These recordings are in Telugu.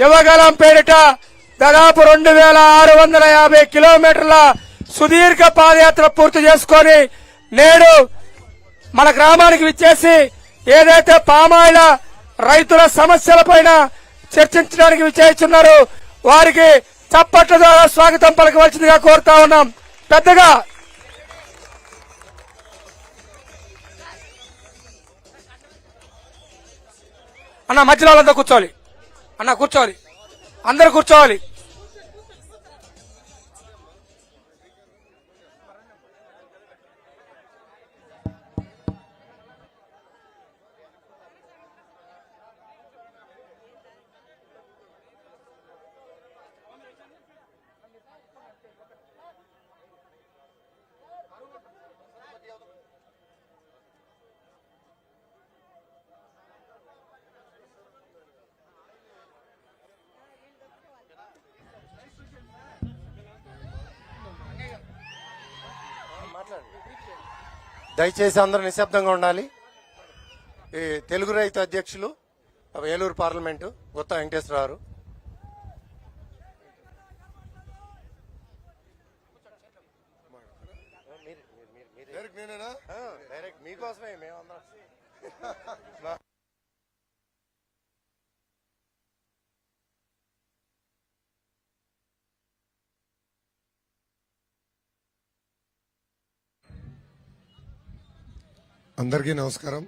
యువగలం పేరిట దాదాపు 2650 కిలోమీటర్ల సుదీర్ఘ పాదయాత్ర పూర్తి చేసుకుని నేడు మన గ్రామానికి విచ్చేసి ఏదైతే పామాయిల రైతుల సమస్యలపైన చర్చించడానికి విచ్చేస్తున్నారు వారికి చప్పట్ల ద్వారా స్వాగతం పలకవలసిందిగా కోరుతా ఉన్నాం. పెద్దగా అన్న మధ్యలో వాళ్ళంతా కూర్చోవాలి. అన్న కూర్చోవాలి, అందరు కూర్చోవాలి. దయచేసి అందరూ నిశ్శబ్దంగా ఉండాలి. ఈ తెలుగు రైతు అధ్యక్షులు ఏలూరు పార్లమెంటు గుత్త వెంకటేశ్వరరావు. డైరెక్ట్ మీకోసమే మేమందరం. అందరికీ నమస్కారం.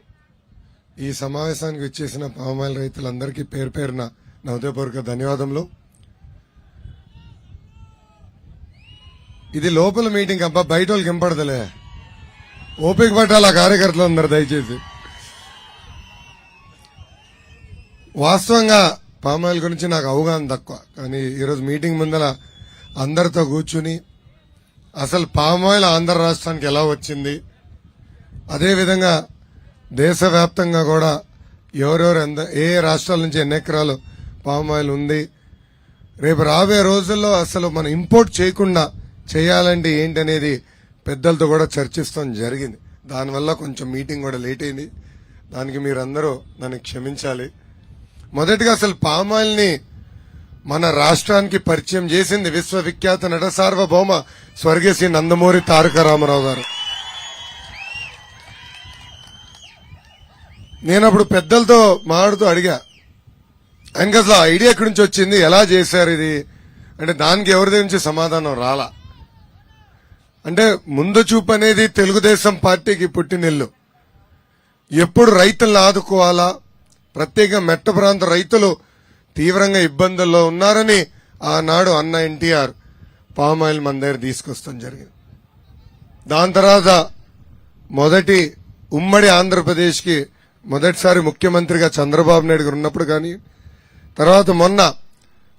ఈ సమావేశానికి వచ్చేసిన పామాయిల్ రైతులందరికీ పేరు పేరున నా హృదయపూర్వక ధన్యవాదములు. ఇది లోపల మీటింగ్ అబ్బా, బయట వాళ్ళకి ఇంపడదులే. ఓపిక పట్టాలి ఆ కార్యకర్తలు అందరు దయచేసి. వాస్తవంగా పామాయిల్ గురించి నాకు అవగాహన తక్కువ, కానీ ఈరోజు మీటింగ్ ముందర అందరితో కూర్చుని అసలు పామాయిల్ ఆంధ్ర రాష్ట్రానికి ఎలా వచ్చింది, అదేవిధంగా దేశవ్యాప్తంగా కూడా ఎవరెవరు ఏ రాష్ట్రాల నుంచి ఎన్ని ఎకరాలు పామాయిల్ ఉంది, రేపు రాబోయే రోజుల్లో అసలు మనం ఇంపోర్ట్ చేయకుండా చేయాలంటే ఏంటనేది పెద్దలతో కూడా చర్చిస్తాం జరిగింది. దానివల్ల కొంచెం మీటింగ్ కూడా లేట్ అయింది. దానికి మీరందరూ నన్ను క్షమించాలి. మొదటిగా అసలు పామాయిల్ ని మన రాష్ట్రానికి పరిచయం చేసింది విశ్వవిఖ్యాత నట సార్వభౌమ స్వర్గీయ శ్రీ నందమూరి తారక రామారావు గారు. నేను అప్పుడు పెద్దలతో మాట్లాడుతూ అడిగా, ఆయనకి అసలు ఐడియా ఎక్కడి నుంచి వచ్చింది, ఎలా చేశారు ఇది అంటే దానికి ఎవరి నుంచి సమాధానం రాలా. అంటే ముందు చూపు అనేది తెలుగుదేశం పార్టీకి పుట్టినిల్లు. ఎప్పుడు రైతులను ఆదుకోవాలా, ప్రత్యేకంగా మెట్ట ప్రాంత రైతులు తీవ్రంగా ఇబ్బందుల్లో ఉన్నారని ఆనాడు అన్న ఎన్టీఆర్ పామాయిల్ మన దగ్గర తీసుకొస్తాం జరిగింది. దాని తర్వాత మొదటి ఉమ్మడి ఆంధ్రప్రదేశ్ కి మొదటిసారి ముఖ్యమంత్రిగా చంద్రబాబు నాయుడు గారు ఉన్నప్పుడు కానీ, తర్వాత మొన్న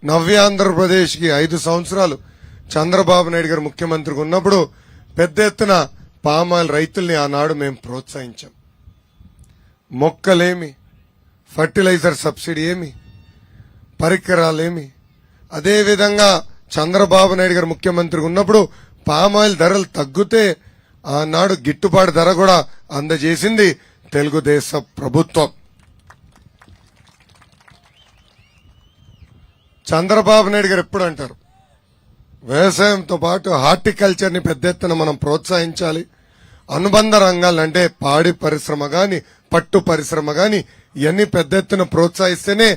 నవ్య ఆంధ్రప్రదేశ్ కి 5 సంవత్సరాలు చంద్రబాబు నాయుడు గారు ముఖ్యమంత్రిగా ఉన్నప్పుడు పెద్ద ఎత్తున పామాయిల్ రైతుల్ని ఆనాడు మేము ప్రోత్సహించాం. మొక్కలేమి, ఫర్టిలైజర్ సబ్సిడీ ఏమి, పరికరాలేమి, అదేవిధంగా చంద్రబాబు నాయుడు గారు ముఖ్యమంత్రిగా ఉన్నప్పుడు పామాయిల్ ధరలు తగ్గితే ఆనాడు గిట్టుబాటు ధర కూడా అందజేసింది తెలుగుదేశం ప్రభుత్వం. చంద్రబాబు నాయుడు గారు ఎప్పుడు అంటారు, వ్యవసాయంతో పాటు హార్టికల్చర్ ని పెద్ద ఎత్తున మనం ప్రోత్సహించాలి. అనుబంధ రంగాలు అంటే పాడి పరిశ్రమ గాని, పట్టు పరిశ్రమ గాని ఇవన్నీ పెద్ద ఎత్తున ప్రోత్సహిస్తేనే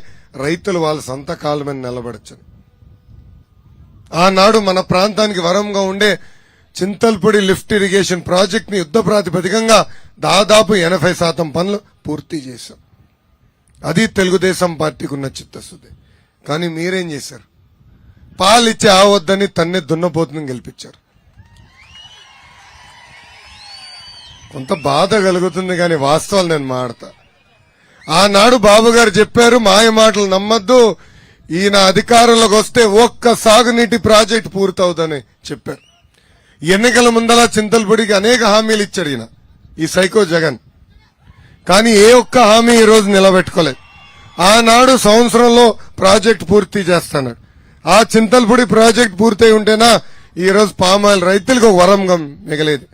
రైతులు వాళ్ళ సొంత కాళ్ళ మీద నిలబడచ్చు. ఆనాడు మన ప్రాంతానికి వరంగా ఉండే చింతల్పూడి లిఫ్ట్ ఇరిగేషన్ ప్రాజెక్ట్ ని యుద్ధ ప్రాతిపదికంగా దాదాపు 80% పనులు పూర్తి చేశాం. అది తెలుగుదేశం పార్టీకి ఉన్న చిత్తశుద్ధి. కానీ మీరేం చేశారు, పాలిచ్చే ఆవద్దని తన్నే దున్నపోతుని గెలిపించారు. కొంత బాధ కలుగుతుంది, కానీ వాస్తవాలు నేను మాడతా. ఆనాడు బాబు గారు చెప్పారు, మాయ మాటలు నమ్మద్దు, ఈయన అధికారంలోకి వస్తే ఒక్క సాగునీటి ప్రాజెక్టు పూర్తవుదని చెప్పారు. ఎన్నికల ముందలా చింతలపూడికి అనేక హామీలు ఇచ్చాడు ఈయన, ఈ సైకో జగన్. కానీ ఏ ఒక్క హామీ ఈ రోజు నిలబెట్టుకోలేదు. ఆనాడు సంవత్సరంలో ప్రాజెక్టు పూర్తి చేస్తాడు. ఆ చింతలపూడి ప్రాజెక్టు పూర్తయి ఉంటేనా ఈ రోజు పామాయిల్ రైతులకు ఒక వరంగా మిగలేదు.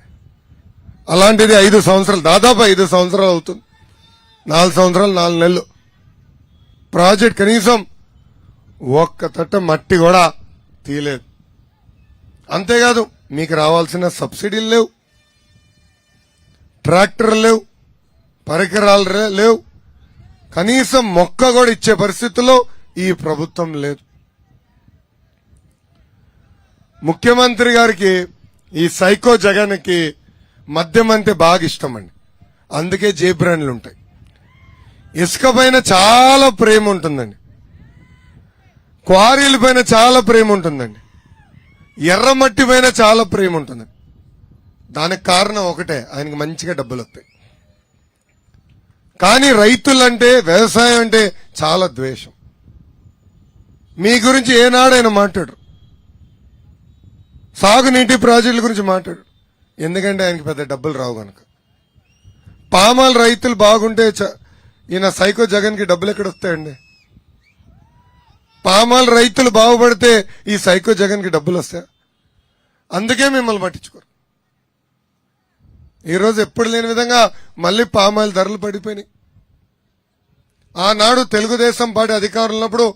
అలాంటిది 5 సంవత్సరాలు, దాదాపు 5 సంవత్సరాలు అవుతుంది. 4 సంవత్సరాలు 4 నెలలు ప్రాజెక్ట్ కనీసం ఒక్క తట్ట మట్టి కూడా తీయలేదు. అంతేకాదు మీకు రావాల్సిన సబ్సిడీలు లేవు, ట్రాక్టర్లు లేవు, పరికరాలు లేవు, కనీసం మొక్క కూడా ఇచ్చే పరిస్థితుల్లో ఈ ప్రభుత్వం లేదు. ముఖ్యమంత్రి గారికి ఈ సైకో జగన్కి మద్యం అంటే బాగా ఇష్టం అండి. అందుకే జే బ్రాండ్లు ఉంటాయి. ఇసుక పైన చాలా ప్రేమ ఉంటుందండి, క్వారీల పైన చాలా ప్రేమ ఉంటుందండి, ఎర్రమట్టి పైన చాలా ప్రేమ ఉంటుందండి. దానికి కారణం ఒకటే, ఆయనకి మంచిగా డబ్బులు వస్తాయి. కానీ రైతులంటే, వ్యవసాయం అంటే చాలా ద్వేషం. మీ గురించి ఏనాడైనా మాట్లాడరు, సాగునీటి ప్రాజెక్టుల గురించి మాట్లాడరు. ఎందుకంటే ఆయనకి పెద్ద డబ్బులు రావు కనుక. పామాల్ రైతులు బాగుంటే ఈయన సైకో జగన్ కి డబ్బులు ఎక్కడ వస్తాయండి? పామాల్ రైతులు బాగుపడితే ఈ సైకో జగన్ కి డబ్బులు వస్తాయి. అందుకే మిమ్మల్ని పట్టించుకోరు. ఈరోజు ఎప్పుడు లేని విధంగా మళ్లీ పామాయిల్ ధరలు పడిపోయినాయి. ఆనాడు తెలుగుదేశం పార్టీ అధికారంలో ఉన్నప్పుడు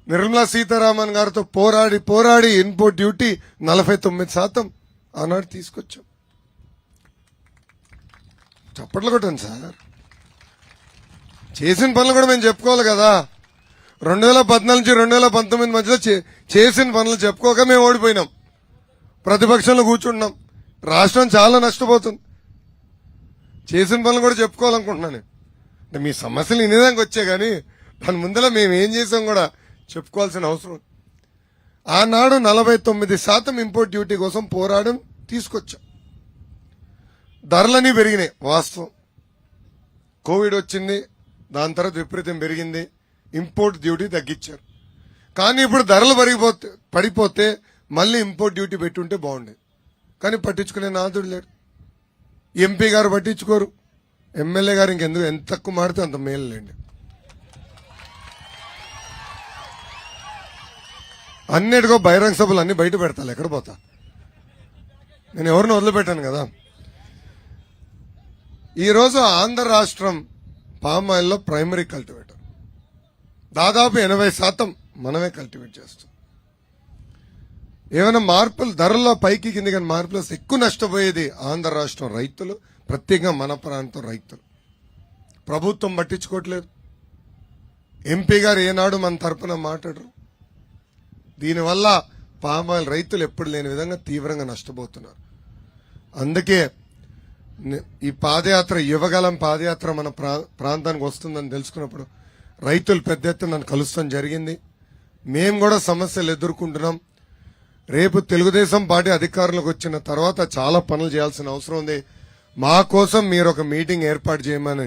నిర్మలా సీతారామన్ గారితో పోరాడి ఇన్పుట్ డ్యూటీ 49% ఆనాడు తీసుకొచ్చాం. చప్పట్లు కొట్టండి సార్. చేసిన పనులు కూడా మేము చెప్పుకోవాలి కదా. 2014 నుంచి 2019 మధ్యలో చేసిన పనులు చెప్పుకోక మేము ఓడిపోయినాం, ప్రతిపక్షంలో కూర్చుంటున్నాం. రాష్ట్రం చాలా నష్టపోతుంది. చేసిన పనులు కూడా చెప్పుకోవాలనుకుంటున్నాను. అంటే మీ సమస్యలు ఇనేదానికి వచ్చే కానీ దాని ముందర మేము ఏం చేసాం కూడా చెప్పుకోవాల్సిన అవసరం. ఆనాడు 49% ఇంపోర్ట్ డ్యూటీ కోసం పోరాటం తీసుకొచ్చాం. ధరలన్నీ పెరిగినాయి వాస్తవం. కోవిడ్ వచ్చింది, దాని తర్వాత విపరీతం పెరిగింది, ఇంపోర్ట్ డ్యూటీ తగ్గించారు. కానీ ఇప్పుడు ధరలు పడిపోతే మళ్ళీ ఇంపోర్ట్ డ్యూటీ పెట్టుంటే బాగుండేది. కానీ పట్టించుకునే నాదుడు లేడు. ఎంపీ గారు పట్టించుకోరు, ఎమ్మెల్యే గారు ఇంకెందుకు ఎంత తక్కువ మాడితే అంత మేలు లేండి. అన్నిటికో బహిరంగ సభలు అన్ని బయట పెడతాను, ఎక్కడ పోతా? నేను ఎవరిని వదిలిపెట్టాను కదా. ఈరోజు ఆంధ్ర రాష్ట్రం పామాయిల్లో ప్రైమరీ కల్టివేటర్ దాదాపు 80% మనమే కల్టివేట్ చేస్తాం. ఏమైనా మార్పులు ధరల్లో పైకి కింది కానీ మార్పులు వస్తే ఎక్కువ నష్టపోయేది ఆంధ్ర రాష్ట్రం రైతులు, ప్రత్యేకంగా మన ప్రాంతం రైతులు. ప్రభుత్వం పట్టించుకోవట్లేదు. ఎంపీ గారు ఏనాడు మన తరపున మాట్లాడరు. దీనివల్ల పామాయిల్ రైతులు ఎప్పుడు లేని విధంగా తీవ్రంగా నష్టపోతున్నారు. అందుకే ఈ పాదయాత్ర, యువగలం పాదయాత్ర మన ప్రాంతానికి వస్తుందని తెలుసుకున్నప్పుడు రైతులు పెద్ద ఎత్తున నన్ను కలుస్తాం జరిగింది. మేము కూడా సమస్యలు ఎదుర్కొంటున్నాం. రేపు తెలుగుదేశం పార్టీ అధికారంలోకి వచ్చిన తర్వాత చాలా పనులు చేయాల్సిన అవసరం ఉంది. మా కోసం మీరు ఒక మీటింగ్ ఏర్పాటు చేయమని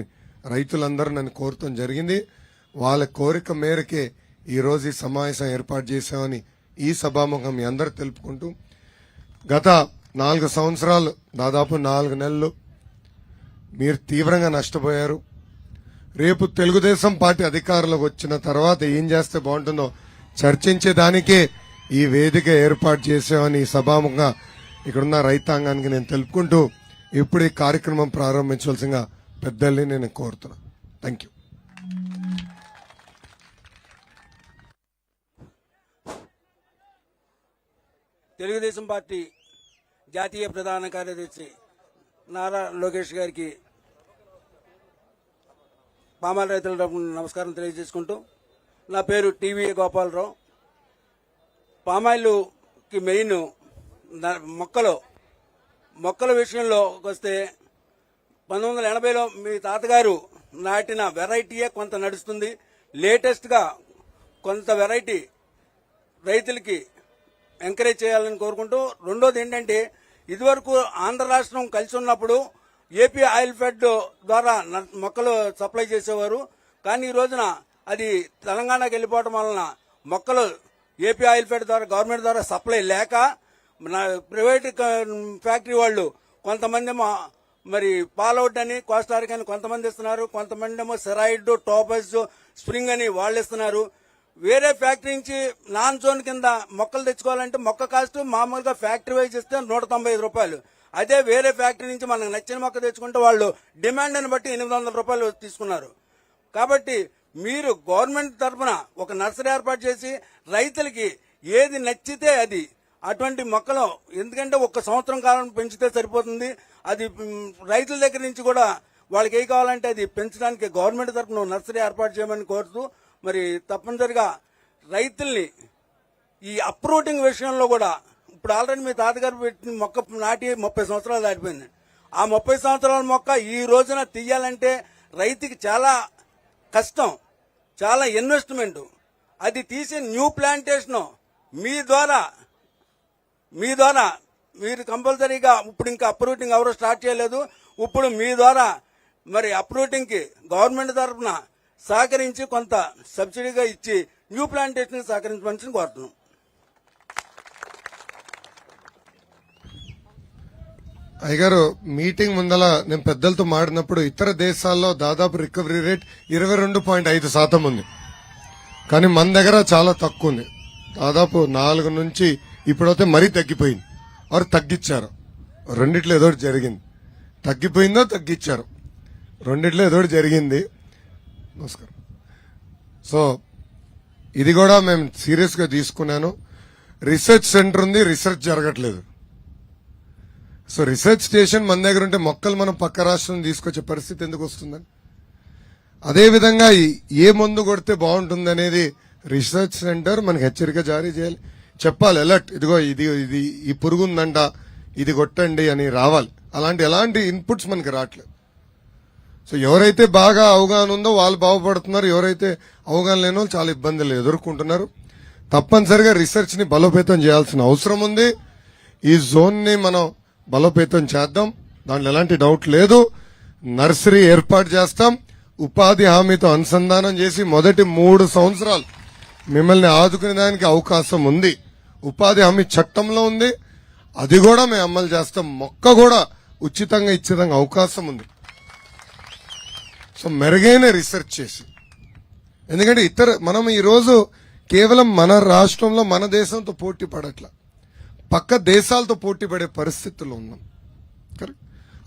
రైతులందరూ నన్ను కోరటం జరిగింది. వాళ్ళ కోరిక మేరకే ఈ రోజు ఈ సమావేశం ఏర్పాటు చేశామని ఈ సభాముఖం మీ అందరూ తెలుపుకుంటూ, గత 4 సంవత్సరాలు దాదాపు 4 నెలలు మీరు తీవ్రంగా నష్టపోయారు. రేపు తెలుగుదేశం పార్టీ అధికారంలోకి వచ్చిన తర్వాత ఏం చేస్తే బాగుంటుందో చర్చించేదానికే ఈ వేదిక ఏర్పాటు చేసామని ఈ సభాముఖంగా ఇక్కడున్న రైతాంగానికి నేను తెలుపుకుంటూ ఇప్పుడు ఈ కార్యక్రమం ప్రారంభించవలసిందిగా పెద్దల్ని నేను కోరుతున్నాను. Thank you. తెలుగుదేశం పార్టీ జాతీయ ప్రధాన కార్యదర్శి నారా లోకేష్ గారికి పామాయిల్ రైతుల తరపున నమస్కారం తెలియజేసుకుంటూ, నా పేరు టీవీ గోపాలరావు. పామాయిల్కి మెయిన్ మొక్కల విషయంలో వస్తే 1980లో మీ తాతగారు నాటిన వెరైటీయే కొంత నడుస్తుంది. లేటెస్ట్గా కొంత వెరైటీ రైతులకి ఎంకరేజ్ చేయాలని కోరుకుంటూ, రెండోది ఏంటంటే ఇదివరకు ఆంధ్ర రాష్ట్రం కలిసి ఉన్నప్పుడు ఏపీ ఆయిల్ ఫెడ్ ద్వారా మొక్కలు సప్లై చేసేవారు. కానీ ఈ రోజున అది తెలంగాణకి వెళ్ళిపోవడం వలన మొక్కలు ఏపీ ఆయిల్ ఫెడ్ ద్వారా గవర్నమెంట్ ద్వారా సప్లై లేక ప్రైవేట్ ఫ్యాక్టరీ వాళ్ళు కొంతమంది మరి పాలౌట్ అని కోస్టారిక్ అని కొంతమంది ఇస్తున్నారు, కొంతమంది ఏమో సెరాయిడ్, టోపస్, స్ప్రింగ్ అని వాళ్ళు ఇస్తున్నారు. వేరే ఫ్యాక్టరీ నుంచి నాన్ జోన్ కింద మొక్కలు తెచ్చుకోవాలంటే మొక్క కాస్ట్ మామూలుగా ఫ్యాక్టరీ వైజ్ ఇస్తే 195 రూపాయలు. అదే వేరే ఫ్యాక్టరీ నుంచి మనకు నచ్చిన మొక్క తెచ్చుకుంటే వాళ్ళు డిమాండ్ని బట్టి 800 రూపాయలు తీసుకున్నారు. కాబట్టి మీరు గవర్నమెంట్ తరఫున ఒక నర్సరీ ఏర్పాటు చేసి రైతులకి ఏది నచ్చితే అది అటువంటి మొక్కలు, ఎందుకంటే ఒక సంవత్సరం కాలం పెంచితే సరిపోతుంది. అది రైతుల దగ్గర నుంచి కూడా వాళ్ళకి ఏ కావాలంటే అది పెంచడానికి గవర్నమెంట్ తరఫున నర్సరీ ఏర్పాటు చేయమని కోరుతూ, మరి తప్పనిసరిగా రైతుల్ని ఈ అప్రూటింగ్ విషయంలో కూడా ఇప్పుడు ఆల్రెడీ మీ తాతగారు పెట్టిన మొక్క నాటి 30 సంవత్సరాలు దాటిపోయింది. ఆ 30 సంవత్సరాల మొక్క ఈ రోజున తీయాలంటే రైతుకి చాలా కష్టం, చాలా ఇన్వెస్ట్మెంట్. అది తీసి న్యూ ప్లాంటేషన్ మీ ద్వారా మీరు కంపల్సరీగా ఇప్పుడు ఇంకా అప్రూటింగ్ ఎవరు స్టార్ట్ చేయలేదు. ఇప్పుడు మీ ద్వారా మరి అప్రూటింగ్ కి గవర్నమెంట్ తరఫున సహకరించి కొంత సబ్సిడీగా ఇచ్చి న్యూ ప్లాంటేషన్ సహకరించమని కోరుతున్నాం. అయ్యగారు, మీటింగ్ ముందల నేను పెద్దలతో మాడినప్పుడు ఇతర దేశాల్లో దాదాపు రికవరీ రేట్ 22.5% ఉంది. కానీ మన దగ్గర చాలా తక్కువ ఉంది. దాదాపు 4 నుంచి ఇప్పుడైతే మరీ తగ్గిపోయింది. వారు తగ్గించారు. రెండిట్లో ఏదో ఒకటి జరిగింది. తగ్గిపోయిందో తగ్గించారు, రెండిట్లో ఏదో ఒకటి జరిగింది. నమస్కారం. సో ఇది కూడా మేము సీరియస్ గా తీసుకున్నాను. రీసెర్చ్ సెంటర్ ఉంది, రీసెర్చ్ జరగట్లేదు. సో రీసెర్చ్ స్టేషన్ మన దగ్గర ఉంటే మొక్కలు మనం పక్క రాష్ట్రం తీసుకొచ్చే పరిస్థితి ఎందుకు వస్తుందని, అదేవిధంగా ఏ మందు కొడితే బాగుంటుంది అనేది రీసెర్చ్ సెంటర్ మనకి హెచ్చరిక జారీ చేయాలి, చెప్పాలి. అలర్ట్, ఇదిగో ఇది ఇది ఈ పురుగు ఉందంట, ఇది కొట్టండి అని రావాలి. ఎలాంటి ఇన్పుట్స్ మనకి రావట్లేదు. సో ఎవరైతే బాగా అవగాహన ఉందో వాళ్ళు బాగుపడుతున్నారు, ఎవరైతే అవగాహన లేని వాళ్ళు చాలా ఇబ్బందులు ఎదుర్కొంటున్నారు. తప్పనిసరిగా రీసెర్చ్ ని బలోపేతం చేయాల్సిన అవసరం ఉంది. ఈ జోన్ ని మనం బలోపేతం చేద్దాం, దాంట్లో ఎలాంటి డౌట్ లేదు. నర్సరీ ఏర్పాటు చేస్తాం, ఉపాధి హామీతో అనుసంధానం చేసి మొదటి 3 సంవత్సరాలు మిమ్మల్ని ఆదుకునే దానికి అవకాశం ఉంది. ఉపాధి హామీ చట్టంలో ఉంది, అది కూడా మేము అమలు చేస్తాం. మొక్క కూడా ఉచితంగా ఇచ్చేదానికి అవకాశం ఉంది. సో మెరుగైన రీసెర్చ్ చేసి, ఎందుకంటే మనం ఈ రోజు కేవలం మన రాష్ట్రంలో మన దేశంతో పోటీ పడట్లా, పక్క దేశాలతో పోటీ పడే పరిస్థితుల్లో ఉన్నాం. కరెక్ట్.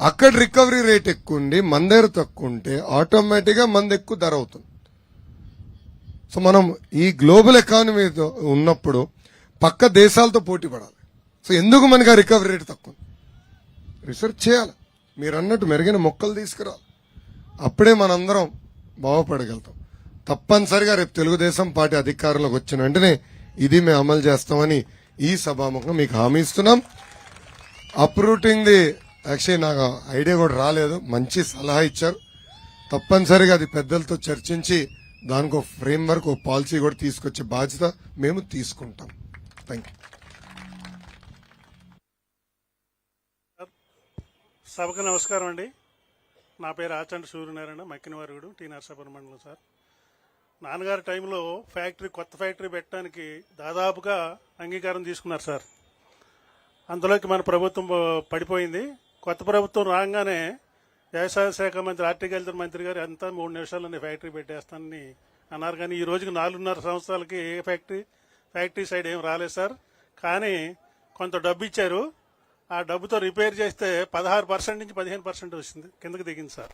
అక్కడ రికవరీ రేట్ ఎక్కువ ఉండి మన దగ్గర తక్కువ ఉంటే ఆటోమేటిక్ గా మంది ఎక్కువ ధర అవుతుంది. సో మనం ఈ గ్లోబల్ ఎకానమీతో ఉన్నప్పుడు పక్క దేశాలతో పోటీ పడాలి. సో ఎందుకు మనకి ఆ రికవరీ రేట్ తక్కువ? రీసెర్చ్ చేయాలి, మీరు అన్నట్టు మెరుగైన మొక్కలు తీసుకురావాలి. అప్పుడే మనందరం బాగుపడగలుగుతాం. తప్పనిసరిగా రేపు తెలుగుదేశం పార్టీ అధికారంలోకి వచ్చిన వెంటనే ఇది మేము అమలు చేస్తామని ఈ సభాముఖంగా మీకు హామీ ఇస్తున్నాం. అప్రూటింగ్ ది యాక్చువల్లీ నాకు ఐడియా కూడా రాలేదు, మంచి సలహా ఇచ్చారు. తప్పనిసరిగా అది పెద్దలతో చర్చించి దానికి ఒక ఫ్రేమ్ వర్క్, ఒక పాలసీ కూడా తీసుకొచ్చే బాధ్యత మేము తీసుకుంటాం. Thank you. సభకు నమస్కారం అండి. నా పేరు ఆచండి సూర్యనారాయణ, మక్కినవారుగుడు, టీ నరసాపురం మండలం. సార్, నాన్నగారి టైంలో కొత్త ఫ్యాక్టరీ పెట్టడానికి దాదాపుగా అంగీకారం తీసుకున్నారు సార్. అందులోకి మన ప్రభుత్వం పడిపోయింది. కొత్త ప్రభుత్వం రాగానే వ్యవసాయ శాఖ మంత్రి, హార్టికల్చర్ మంత్రి గారు అంతా 3 నిమిషాల్లోనే ఫ్యాక్టరీ పెట్టేస్తానని అన్నారు. కానీ ఈ రోజుకి 4.5 సంవత్సరాలకి ఏ ఫ్యాక్టరీ సైడ్ ఏం రాలేదు సార్. కానీ కొంత డబ్బు ఇచ్చారు. ఆ డబ్బుతో రిపేర్ చేస్తే 16% నుంచి 15% వచ్చింది, కిందకి దిగింది సార్.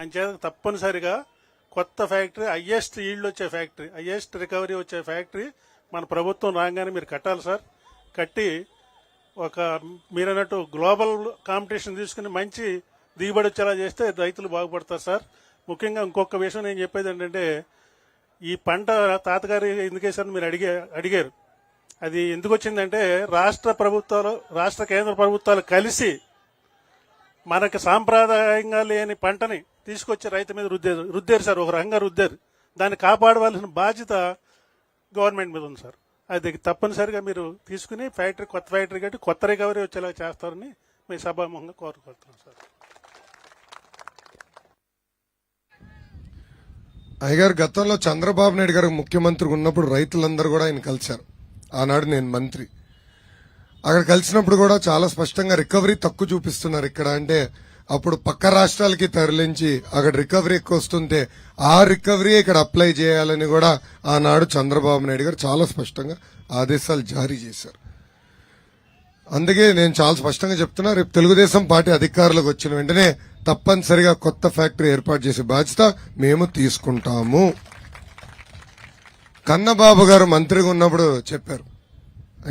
అంచేత తప్పనిసరిగా కొత్త ఫ్యాక్టరీ, హైయెస్ట్ ఈల్డ్ వచ్చే ఫ్యాక్టరీ, హైయెస్ట్ రికవరీ వచ్చే ఫ్యాక్టరీ మన ప్రభుత్వం రాగానే మీరు కట్టాలి సార్. కట్టి మీరన్నట్టు గ్లోబల్ కాంపిటీషన్ తీసుకుని మంచి దిగుబడి వచ్చేలా చేస్తే రైతులు బాగుపడతారు సార్. ముఖ్యంగా ఇంకొక విషయం నేను చెప్పేది ఏంటంటే, ఈ పంట తాతగారు ఎందుకేసారని మీరు అడిగారు. అది ఎందుకు వచ్చిందంటే, రాష్ట్ర కేంద్ర ప్రభుత్వాలు కలిసి మనకి సాంప్రదాయంగా లేని పంటని తీసుకొచ్చి రైతు మీద రుద్దారు సార్. ఒక రకంగా రుద్దారు. దాన్ని కాపాడవలసిన బాధ్యత గవర్నమెంట్ మీద ఉంది సార్. అది తప్పనిసరిగా మీరు తీసుకుని కొత్త ఫ్యాక్టరీ కట్టి కొత్త రికవరీ వచ్చేలా చేస్తారని మీ సభాముఖంగా కోరుకుంటున్నాను సార్. అయ్యగారు, గతంలో చంద్రబాబు నాయుడు గారు ముఖ్యమంత్రి ఉన్నప్పుడు రైతులందరూ కూడా ఆయన కలిశారు. ఆనాడు నేను మంత్రి. అక్కడ కలిసినప్పుడు కూడా చాలా స్పష్టంగా రికవరీ తక్కువ చూపిస్తున్నారు ఇక్కడ. అంటే అప్పుడు పక్క రాష్ట్రాలకి తరలించి అక్కడ రికవరీ ఎక్కువ వస్తుంటే ఆ రికవరీ ఇక్కడ అప్లై చేయాలని కూడా ఆనాడు చంద్రబాబు నాయుడు గారు చాలా స్పష్టంగా ఆదేశాలు జారీ చేశారు. అందుకే నేను చాలా స్పష్టంగా చెప్తున్నా, రేపు తెలుగుదేశం పార్టీ అధికారులకు వచ్చిన వెంటనే తప్పనిసరిగా కొత్త ఫ్యాక్టరీ ఏర్పాటు చేసే బాధ్యత మేము తీసుకుంటాము. కన్నబాబు గారు మంత్రిగా ఉన్నప్పుడు చెప్పారు,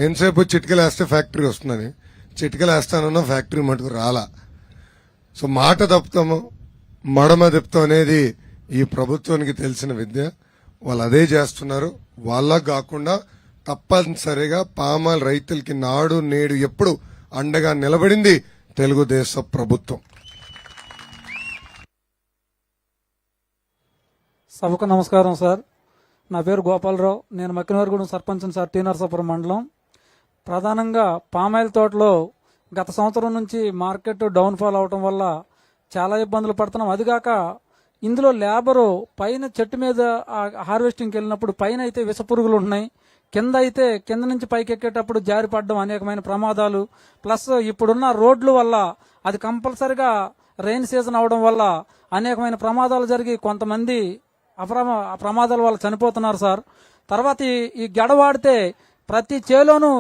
ఎంతసేపు చిటికలు వేస్తే ఫ్యాక్టరీ వస్తుందని. చిటికలు వేస్తానన్నా ఫ్యాక్టరీ మటుకు రాలా. సో మాట తప్పుతాము, మడమ తిప్పుతాం అనేది ఈ ప్రభుత్వానికి తెలిసిన విద్య. వాళ్ళు అదే చేస్తున్నారు. వాళ్ళకు కాకుండా తప్పనిసరిగా పామాయిల్ రైతులకి నాడు నేడు ఎప్పుడు అండగా నిలబడింది తెలుగుదేశం ప్రభుత్వం. సభకు నమస్కారం సార్. నా పేరు గోపాలరావు. నేను మక్కినవారిగూడెం సర్పంచ్ సార్, టీ నరసాపురం మండలం. ప్రధానంగా పామాయిల్ తోటలో గత సంవత్సరం నుంచి మార్కెట్ డౌన్ఫాల్ అవటం వల్ల చాలా ఇబ్బందులు పడుతున్నాం. అదిగాక ఇందులో లేబరు పైన చెట్టు మీద హార్వెస్టింగ్కి వెళ్ళినప్పుడు పైన అయితే విషపురుగులు ఉన్నాయి, కింద అయితే కింద నుంచి పైకి ఎక్కేటప్పుడు జారిపడడం, అనేకమైన ప్రమాదాలు. ప్లస్ ఇప్పుడున్న రోడ్ల వల్ల అది కంపల్సరిగా రెయిన్ సీజన్ అవడం వల్ల అనేకమైన ప్రమాదాలు జరిగి కొంతమంది ప్రమాదాల వల్ల చనిపోతున్నారు సార్. తర్వాత ఈ గెడ వాడితే ప్రతి చేలోనూ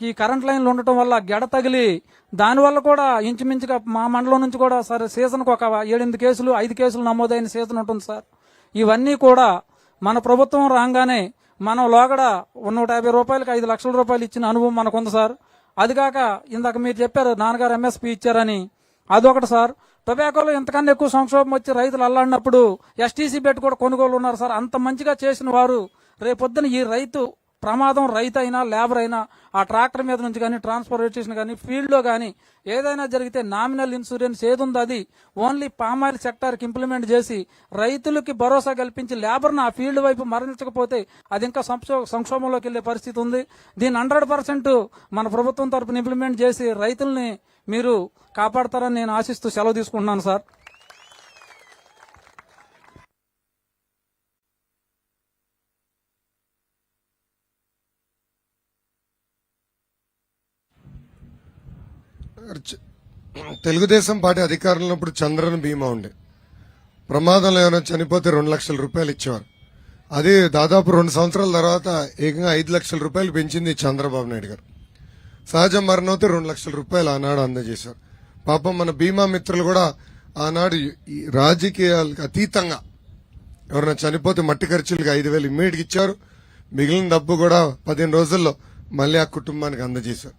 ఈ కరెంట్ లైన్లు ఉండటం వల్ల గెడ తగిలి దానివల్ల కూడా ఇంచుమించుగా మా మండలం నుంచి కూడా సరే సీజన్కు ఒక 7-8 కేసులు 5 కేసులు నమోదైన సీజన్ ఉంటుంది సార్. ఇవన్నీ కూడా మన ప్రభుత్వం రాగానే మనం లోగడ 150 రూపాయలకి 5 లక్షల రూపాయలు ఇచ్చిన అనుభవం మనకుంది సార్. అదిగాక ఇందాక మీరు చెప్పారు నాన్నగారు ఎంఎస్పీ ఇచ్చారని, అదొకటి సార్. టొబాకోలో ఇంతకన్నా ఎక్కువ సంక్షోభం వచ్చి రైతులు అల్లాడినప్పుడు ఎస్టీసీ బెట్ కూడా కొనుగోలు ఉన్నారు సార్. అంత మంచిగా చేసిన వారు రేపొద్దున ఈ రైతు ప్రమాదం, రైతు అయినా లేబర్ అయినా ఆ ట్రాక్టర్ మీద నుంచి కానీ ట్రాన్స్పోర్టేషన్ కానీ ఫీల్డ్లో కానీ ఏదైనా జరిగితే నామినల్ ఇన్సూరెన్స్ ఏది ఉందో అది ఓన్లీ పామాయిల్ సెక్టార్కి ఇంప్లిమెంట్ చేసి రైతులకి భరోసా కల్పించి లేబర్ను ఆ ఫీల్డ్ వైపు మరణించకపోతే అది ఇంకా సంక్షోభంలోకి వెళ్లే పరిస్థితి ఉంది. దీన్ని 100% మన ప్రభుత్వం తరపున ఇంప్లిమెంట్ చేసి రైతుల్ని మీరు కాపాడతారని నేను ఆశిస్తూ సెలవు తీసుకుంటున్నాను సార్. తెలుగుదేశం పార్టీ అధికారంలో ఉన్నప్పుడు చంద్రన్ బీమా ఉండే, ప్రమాదంలో ఏమైనా చనిపోతే 2 లక్షల రూపాయలు ఇచ్చేవారు. అది దాదాపు 2 సంవత్సరాల తర్వాత ఏకంగా 5 లక్షల రూపాయలు పెంచింది చంద్రబాబు నాయుడు గారు. సహజ మరణం అయితే 2 లక్షల రూపాయలు ఆనాడు అందజేశారు. పాపం మన బీమా మిత్రులు కూడా ఆనాడు ఈ రాజకీయాలకు అతీతంగా ఎవరైనా చనిపోతే మట్టి ఖర్చులకి 5,000 ఇమ్మీడియట్గా ఇచ్చారు. మిగిలిన డబ్బు కూడా 15 రోజుల్లో మళ్ళీ ఆ కుటుంబానికి అందజేశారు.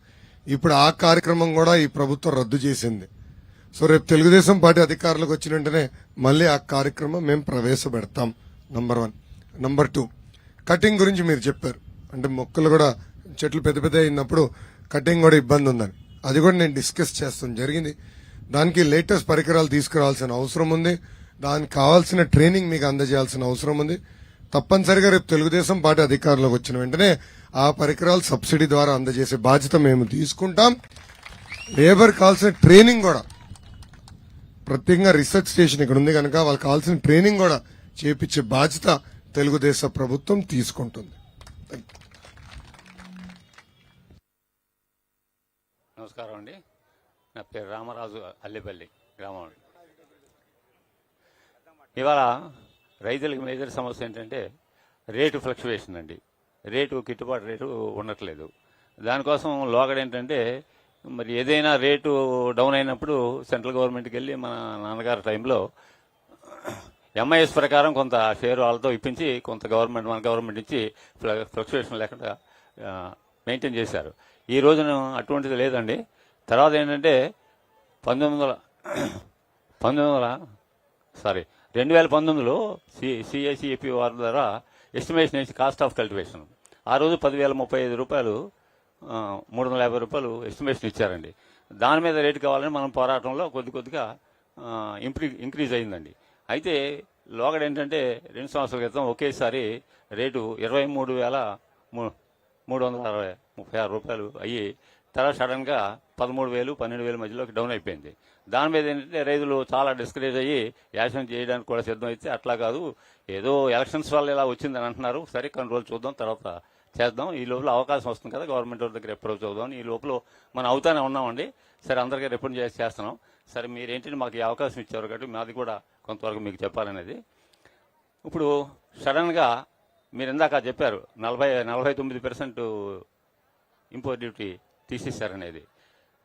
ఇప్పుడు ఆ కార్యక్రమం కూడా ఈ ప్రభుత్వం రద్దు చేసింది. సో రేపు తెలుగుదేశం పార్టీ అధికారులకు వచ్చిన వెంటనే మళ్ళీ ఆ కార్యక్రమం మేము ప్రవేశపెడతాం. నంబర్ 1. నంబర్ 2, కటింగ్ గురించి మీరు చెప్పారు. అంటే మొక్కలు కూడా చెట్లు పెద్ద పెద్ద అయినప్పుడు కటింగ్ కూడా ఇబ్బంది ఉందని, అది కూడా నేను డిస్కస్ చేస్తాం జరిగింది. దానికి లేటెస్ట్ పరికరాలు తీసుకురావాల్సిన అవసరం ఉంది. దానికి కావాల్సిన ట్రైనింగ్ మీకు అందజేయాల్సిన అవసరం ఉంది. తప్పనిసరిగా రేపు తెలుగుదేశం పార్టీ అధికారంలోకి వచ్చిన వెంటనే ఆ పరికరాలు సబ్సిడీ ద్వారా అందజేసే బాధ్యత మేము తీసుకుంటాం. లేబర్ కావాల్సిన ట్రైనింగ్ కూడా ప్రత్యేకంగా రీసెర్చ్ స్టేషన్ ఇక్కడ ఉంది కనుక వాళ్ళకి కావాల్సిన ట్రైనింగ్ కూడా చేపించే బాధ్యత తెలుగుదేశం ప్రభుత్వం తీసుకుంటుంది. నమస్కారం అండి. నా పేరు రామరాజు, అల్లిపల్లి గ్రామం. ఇవాళ రైతులకు మేజర్ సమస్య ఏంటంటే రేటు ఫ్లక్చువేషన్ అండి. గిట్టుబాటు రేటు ఉండట్లేదు. దానికోసం లోగడ ఏంటంటే మరి ఏదైనా రేటు డౌన్ అయినప్పుడు సెంట్రల్ గవర్నమెంట్కి వెళ్ళి మన నాన్నగారి టైంలో ఎంఐఎస్ ప్రకారం కొంత షేర్ వాళ్ళతో ఇప్పించి కొంత మన గవర్నమెంట్ నుంచి ఫ్లక్చువేషన్ లేకుండా మెయింటైన్ చేశారు. ఈ రోజున అటువంటిది లేదండి. తర్వాత ఏంటంటే 2019లో సిఐసిఎపి వారి ద్వారా ఎస్టిమేషన్ వేసి కాస్ట్ ఆఫ్ కల్టివేషన్ ఆ రోజు 10,035 రూపాయలు 350 రూపాయలు ఎస్టిమేషన్ ఇచ్చారండి. దాని మీద రేటు కావాలని మనం పోరాటంలో కొద్దిగా ఇంక్రీజ్ అయిందండి. అయితే లోగడ ఏంటంటే 2 సంవత్సరాల క్రితం ఒకేసారి రేటు 23,336 రూపాయలు అయ్యి తర్వాత సడన్ గా 13,000, 12,000 మధ్యలోకి డౌన్ అయిపోయింది. దాని మీద ఏంటంటే రైతులు చాలా డిస్కరేజ్ అయ్యి యాక్షన్ చేయడానికి కూడా సిద్ధం అయితే, అట్లా కాదు ఏదో ఎలక్షన్స్ వల్ల ఇలా వచ్చిందని అంటున్నారు, సరే కొన్ని రోజులు చూద్దాం తర్వాత చేద్దాం, ఈ లోపల అవకాశం వస్తుంది కదా గవర్నమెంట్ వాళ్ళ దగ్గర అప్రోచ్ అవుదాం, ఈ లోపల మనం అవుతానే ఉన్నామండి. సరే అందరికీ రిప్రజెంట్ చేస్తున్నాం. సరే మీరేంటంటే మాకు ఈ అవకాశం ఇచ్చారు కాబట్టి మాది కూడా కొంతవరకు మీకు చెప్పాలనేది. ఇప్పుడు సడన్ గా మీరు ఇందాక చెప్పారు 49% ఇంపోర్ట్ డ్యూటీ తీసేశారనేది.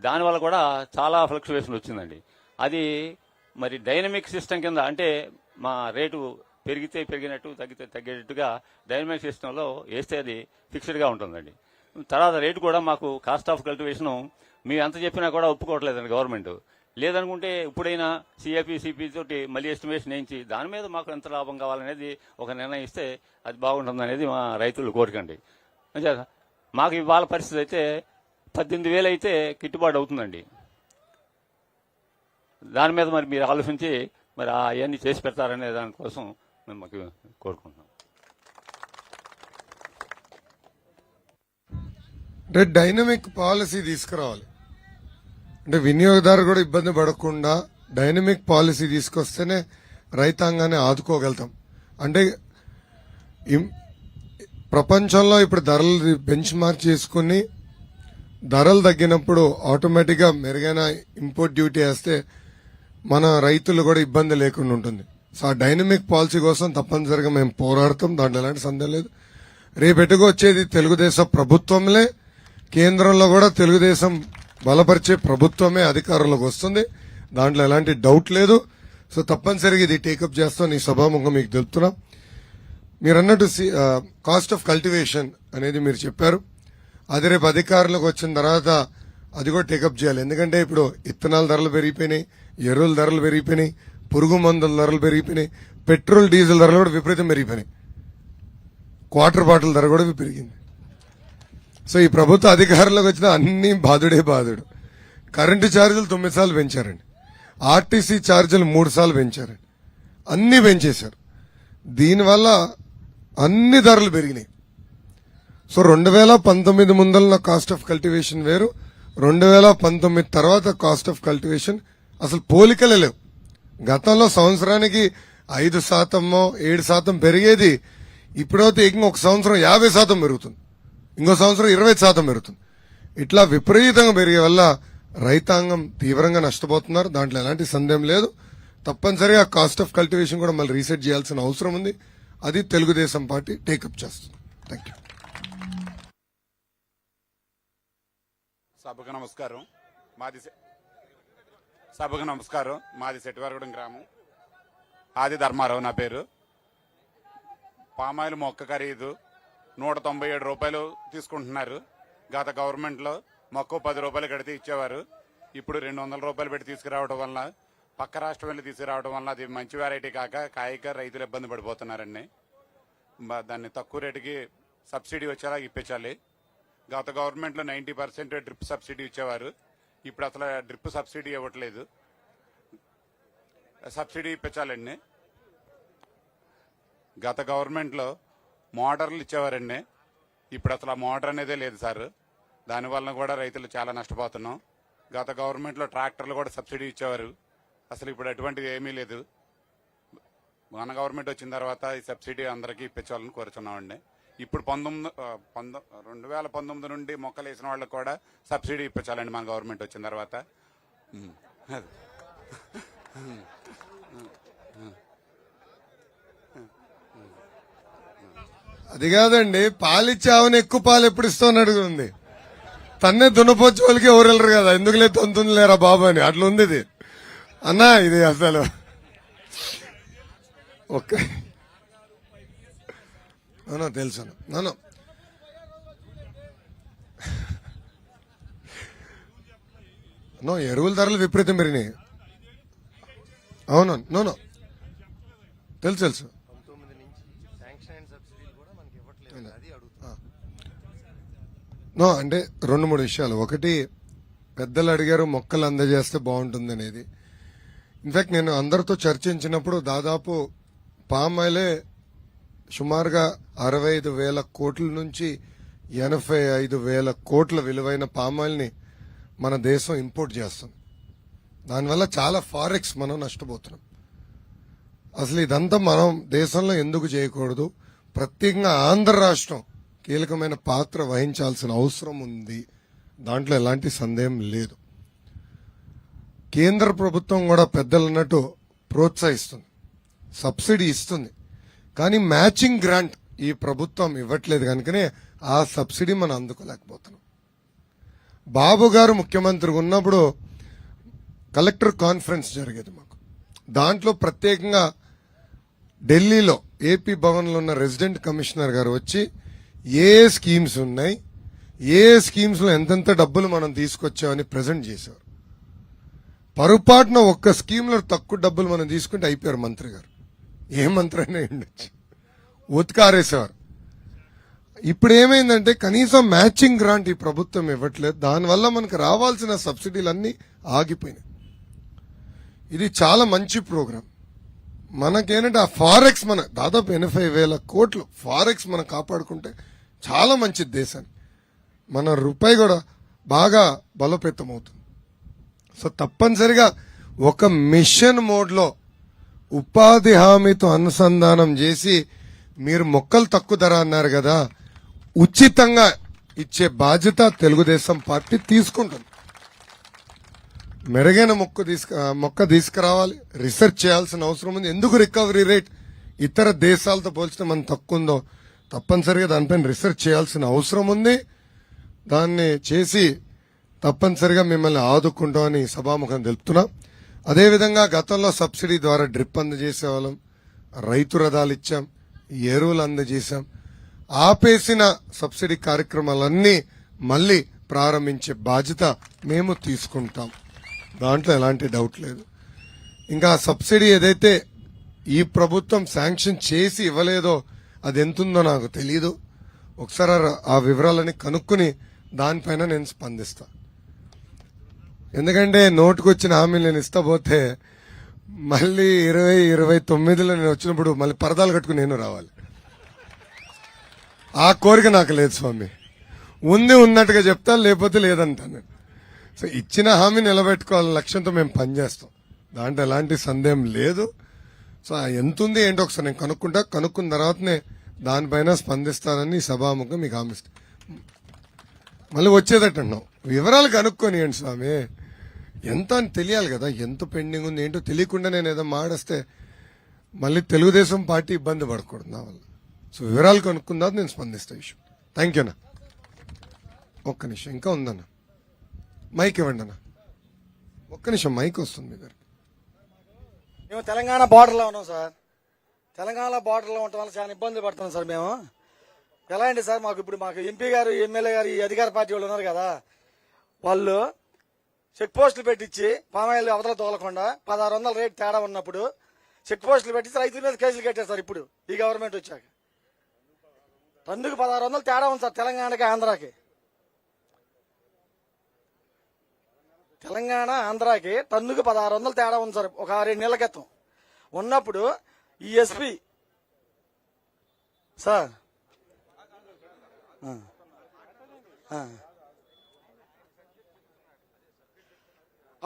దానివల్ల కూడా చాలా ఫ్లక్చువేషన్ వచ్చిందండి. అది మరి డైనమిక్ సిస్టమ్ కింద అంటే మా రేటు పెరిగితే పెరిగినట్టు తగ్గితే తగ్గేటట్టుగా డైనమిక్ సిస్టంలో వేస్తే అది ఫిక్స్డ్గా ఉంటుందండి. తర్వాత రేటు కూడా మాకు కాస్ట్ ఆఫ్ కల్టివేషన్ మేము ఎంత చెప్పినా కూడా ఒప్పుకోవట్లేదండి గవర్నమెంట్. లేదనుకుంటే ఇప్పుడైనా సిపి తోటి మళ్ళీ ఎస్టిమేషన్ వేయించి దాని మీద మాకు ఎంత లాభం కావాలనేది ఒక నిర్ణయం ఇస్తే అది బాగుంటుందనేది మా రైతులు కోరికండి. మాకు ఇవాళ పరిస్థితి అయితే 18,000 అయితే గిట్టుబాటు అవుతుందండి. దాని మీద మరి మీరు ఆలోచించి మరి అవన్నీ చేసి పెడతారనే దానికోసం మేము మాకు కోరుకుంటున్నాం. అంటే డైనమిక్ పాలసీ తీసుకురావాలి. అంటే వినియోగదారు కూడా ఇబ్బంది పడకుండా డైనమిక్ పాలసీ తీసుకొస్తేనే రైతాంగాన్ని ఆదుకోగలుగుతాం. అంటే ప్రపంచంలో ఇప్పుడు ధరలు బెంచ్ మార్క్ చేసుకుని ధరలు తగ్గినప్పుడు ఆటోమేటిక్ గా మెరుగైన ఇంపోర్ట్ డ్యూటీ వేస్తే మన రైతులు కూడా ఇబ్బంది లేకుండా ఉంటుంది. సో ఆ డైనమిక్ పాలసీ కోసం తప్పనిసరిగా మేము పోరాడతాం, దాంట్లో ఎలాంటి సందేహం లేదు. రేపెట్టుకు వచ్చేది తెలుగుదేశం ప్రభుత్వంలే, కేంద్రంలో కూడా తెలుగుదేశం బలపరిచే ప్రభుత్వమే అధికారంలోకి వస్తుంది, దాంట్లో ఎలాంటి డౌట్ లేదు. సో తప్పనిసరిగా ఇది టేకప్ చేస్తాం, నీ సభాముఖం మీకు తెలుపుతున్నా. మీరు అన్నట్టు కాస్ట్ ఆఫ్ కల్టివేషన్ అనేది మీరు చెప్పారు, అది రేపు అధికారంలోకి వచ్చిన తర్వాత అది కూడా టేకప్ చేయాలి. ఎందుకంటే ఇప్పుడు ఇత్తనాల ధరలు పెరిగిపోయినాయి, ఎరువుల ధరలు పెరిగిపోయినాయి, పురుగు మందుల ధరలు పెరిగిపోయినాయి, పెట్రోల్ డీజిల్ ధరలు కూడా విపరీతం పెరిగిపోయినాయి, క్వార్టర్ బాటిల్ ధర కూడా పెరిగింది. సో ఈ ప్రభుత్వ అధికారంలోకి వచ్చిన అన్ని బాధుడే బాధుడు. కరెంటు ఛార్జీలు 9 సార్లు పెంచారండి, ఆర్టీసీ ఛార్జీలు 3 సార్లు పెంచారండి, అన్ని పెంచేశారు. దీనివల్ల అన్ని ధరలు పెరిగినాయి. సో 2019 ముందల కాస్ట్ ఆఫ్ కల్టివేషన్ వేరు, 2019 తర్వాత కాస్ట్ ఆఫ్ కల్టివేషన్ అసలు పోలికలే లేవు. గతంలో సంవత్సరానికి 5%, 7% పెరిగేది, ఇప్పుడైతే ఇంకొక సంవత్సరం 50% పెరుగుతుంది, ఇంకో సంవత్సరం 20% పెరుగుతుంది. ఇట్లా విపరీతంగా పెరిగే వల్ల రైతాంగం తీవ్రంగా నష్టపోతున్నారు, దాంట్లో ఎలాంటి సందేహం లేదు. తప్పనిసరిగా కాస్ట్ ఆఫ్ కల్టివేషన్ కూడా మళ్ళీ రీసెట్ చేయాల్సిన అవసరం ఉంది, అది తెలుగుదేశం పార్టీ టేకప్ చేస్తుంది. Thank you. సభకు నమస్కారం. మాది సెట్టివారగూడెం గ్రామం, ఆది ధర్మారావు నా పేరు. పామాయిల్ మొక్క ఖరీదు 197 రూపాయలు తీసుకుంటున్నారు. గత గవర్నమెంట్లో మొక్క 10 రూపాయలు కడితే ఇచ్చేవారు, ఇప్పుడు 200 రూపాయలు పెట్టి తీసుకురావడం వల్ల, పక్క రాష్ట్రం వెళ్ళి తీసుకురావడం వల్ల అది మంచి వెరైటీ కాక కాయక రైతులు ఇబ్బంది పడిపోతున్నారండి. దాన్ని తక్కువ రేటుకి సబ్సిడీ వచ్చేలా ఇప్పించాలి. గత గవర్నమెంట్లో 90% డ్రిప్ సబ్సిడీ ఇచ్చేవారు, ఇప్పుడు అసలు డ్రిప్ సబ్సిడీ ఇవ్వట్లేదు. సబ్సిడీ ఇప్పించాలండి. గత గవర్నమెంట్లో మోటార్లు ఇచ్చేవారండి, ఇప్పుడు అసలు ఆ మోటార్ అనేదే లేదు సార్. దానివల్ల కూడా రైతులు చాలా నష్టపోతున్నాం. గత గవర్నమెంట్లో ట్రాక్టర్లు కూడా సబ్సిడీ ఇచ్చేవారు, అసలు ఇప్పుడు అటువంటిది ఏమీ లేదు. మన గవర్నమెంట్ వచ్చిన తర్వాత ఈ సబ్సిడీ అందరికీ ఇప్పించాలని కోరుతున్నామండి. ఇప్పుడు 2019 నుండి మొక్కలు వేసిన వాళ్ళకి కూడా సబ్సిడీ ఇప్పించాలండి మన గవర్నమెంట్ వచ్చిన తర్వాత. అది కాదండి, పాలిచ్చావని ఎక్కువ పాలు ఎప్పుడు ఇస్తామని అడుగుంది. తన్నే దున్నపోచ్చు వాళ్ళకి ఎవరు వెళ్ళరు కదా, ఎందుకులే తొంతుంది లేరా బాబు అని అట్లా ఉంది ఇది అన్నా. ఇది అసలు ఓకే తెలుసు నన్ను ఎరువుల ధరలు విపరీతం పెరిగినాయి. అవును తెలుసు. అంటే 2-3 విషయాలు. ఒకటి, పెద్దలు అడిగారు మొక్కలు అందజేస్తే బాగుంటుంది అనేది. ఇన్ఫాక్ట్ నేను అందరితో చర్చించినప్పుడు దాదాపు పామాయిలే సుమారుగా 65,000 కోట్ల నుంచి 85,000 కోట్ల విలువైన పామాయిల్ ని మన దేశం ఇంపోర్ట్ చేస్తుంది. దానివల్ల చాలా ఫారెక్స్ మనం నష్టపోతున్నాం. అసలు ఇదంతా మనం దేశంలో ఎందుకు చేయకూడదు? ప్రత్యేకంగా ఆంధ్ర రాష్ట్రం కీలకమైన పాత్ర వహించాల్సిన అవసరం ఉంది, దాంట్లో ఎలాంటి సందేహం లేదు. కేంద్ర ప్రభుత్వం కూడా పెద్దలు అన్నట్టు ప్రోత్సహిస్తుంది, సబ్సిడీ ఇస్తుంది, కానీ మ్యాచింగ్ గ్రాంట్ ఈ ప్రభుత్వం ఇవ్వట్లేదు కనుకనే ఆ సబ్సిడీ మనం అందుకోలేకపోతున్నాం. బాబు గారు ముఖ్యమంత్రిగా ఉన్నప్పుడు కలెక్టర్ కాన్ఫరెన్స్ జరిగేది మాకు, దాంట్లో ప్రత్యేకంగా ఢిల్లీలో ఏపీ భవన్లో ఉన్న రెసిడెంట్ కమిషనర్ గారు వచ్చి ఏ స్కీమ్స్ ఉన్నాయి, ఏ స్కీమ్స్ లో ఎంతెంత డబ్బులు మనం తీసుకొచ్చామని ప్రజెంట్ చేశారు. పొరపాటున ఒక్క స్కీమ్ లో తక్కువ డబ్బులు మనం తీసుకుంటే అయిపోయారు మంత్రి గారు. ఏ మంత్రి అయినా ఉండొచ్చు, ఉత్కారేసేవారు. ఇప్పుడు ఏమైందంటే కనీసం మ్యాచింగ్ గ్రాంట్ ఈ ప్రభుత్వం ఇవ్వట్లేదు. దానివల్ల మనకు రావాల్సిన సబ్సిడీలన్నీ ఆగిపోయినాయి. ఇది చాలా మంచి ప్రోగ్రాం. మనకేంటంటే ఆ ఫారెక్స్ మన దాదాపు 80,000 కోట్లు ఫారెక్స్ మనం కాపాడుకుంటే చాలా మంచిది దేశానికి. మన రూపాయి కూడా బాగా బలోపేతం అవుతుంది. సో తప్పనిసరిగా ఒక మిషన్ మోడ్లో ఉపాధి హామీతో అనుసంధానం చేసి, మీరు మొక్కలు తక్కువ ధర అన్నారు కదా, ఉచితంగా ఇచ్చే బాధ్యత తెలుగుదేశం పార్టీ తీసుకుంటుంది. మెరుగైన మొక్క తీసుకురావాలి, రీసెర్చ్ చేయాల్సిన అవసరం ఉంది. ఎందుకు రికవరీ రేట్ ఇతర దేశాలతో పోల్చితే మనం తక్కువ ఉందో తప్పనిసరిగా దానిపైన రీసెర్చ్ చేయాల్సిన అవసరం ఉంది. దాన్ని చేసి తప్పనిసరిగా మిమ్మల్ని ఆదుకుంటామని సభాముఖం తెలుపుతున్నాం. అదేవిధంగా గతంలో సబ్సిడీ ద్వారా డ్రిప్ అందజేసేవాళ్ళం, రైతు రథాలు ఇచ్చాం, ఎరువులు అందజేశాం. ఆపేసిన సబ్సిడీ కార్యక్రమాలన్నీ మళ్లీ ప్రారంభించే బాధ్యత మేము తీసుకుంటాం. దాంట్లో ఎలాంటి డౌట్ లేదు. ఇంకా సబ్సిడీ ఏదైతే ఈ ప్రభుత్వం శాంక్షన్ చేసి ఇవ్వలేదో అది ఎంతుందో నాకు తెలియదు. ఒకసారి ఆ వివరాలని కనుక్కుని దానిపైన నేను స్పందిస్తా. ఎందుకంటే నోటుకొచ్చిన హామీలు నేను ఇస్తా పోతే మళ్ళీ 2029లో నేను వచ్చినప్పుడు మళ్ళీ పరదాలు కట్టుకుని నేను రావాలి. ఆ కోరిక నాకు లేదు స్వామి. ఉంది ఉన్నట్టుగా చెప్తా, లేకపోతే లేదంటాను. సో ఇచ్చిన హామీ నిలబెట్టుకోవాలని లక్ష్యంతో మేము పనిచేస్తాం. దాంట్లో ఎలాంటి సందేహం లేదు. సో ఎంత ఉంది ఏంటో ఒకసారి నేను కనుక్కున్న తర్వాతనే దానిపైన స్పందిస్తానని సభాముఖం మీకు హామీ ఇస్తాను. మళ్ళీ వచ్చేదట్టన్నాం వివరాలు కనుక్కొనియండి స్వామి. ఎంత అని తెలియాలి కదా, ఎంత పెండింగ్ ఉంది ఏంటో తెలియకుండా నేను ఏదో మాడేస్తే మళ్ళీ తెలుగుదేశం పార్టీ ఇబ్బంది పడకూడదు నా వల్ల. సో వివరాలు కనుక్కుందా నేను స్పందిస్తా విషయం. థ్యాంక్ యూ అన్న. ఒక్క నిమిషం ఇంకా ఉందన్న, మైక్ ఇవ్వండి అన్న. ఒక్క నిమిషం మైక్ వస్తుంది మీ దగ్గర. మేము తెలంగాణ బార్డర్లో ఉన్నాం సార్. తెలంగాణ బార్డర్లో ఉండటం వల్ల చాలా ఇబ్బందులు పడుతున్నాం సార్ మేము. ఎలా అండి సార్, మాకు ఎంపీ గారు, ఎమ్మెల్యే గారు, ఈ అధికార పార్టీ వాళ్ళు ఉన్నారు కదా, వాళ్ళు చెక్ పోస్టులు పెట్టించి పామాయిల్ అవతల తోలకుండా 1600 రేట్ తేడా ఉన్నప్పుడు చెక్ పోస్టులు పెట్టించి రైతుల మీద కేసులు కట్టారు సార్. ఇప్పుడు ఈ గవర్నమెంట్ వచ్చాక టన్నుకు 1600 తేడా ఉంది సార్ తెలంగాణకి ఆంధ్రాకి. తెలంగాణ ఆంధ్రాకి టన్నుకు 1600 తేడా ఉంది సార్. ఒక 6 నెలల క్రితం ఉన్నప్పుడు ఈ ఎస్పీ సార్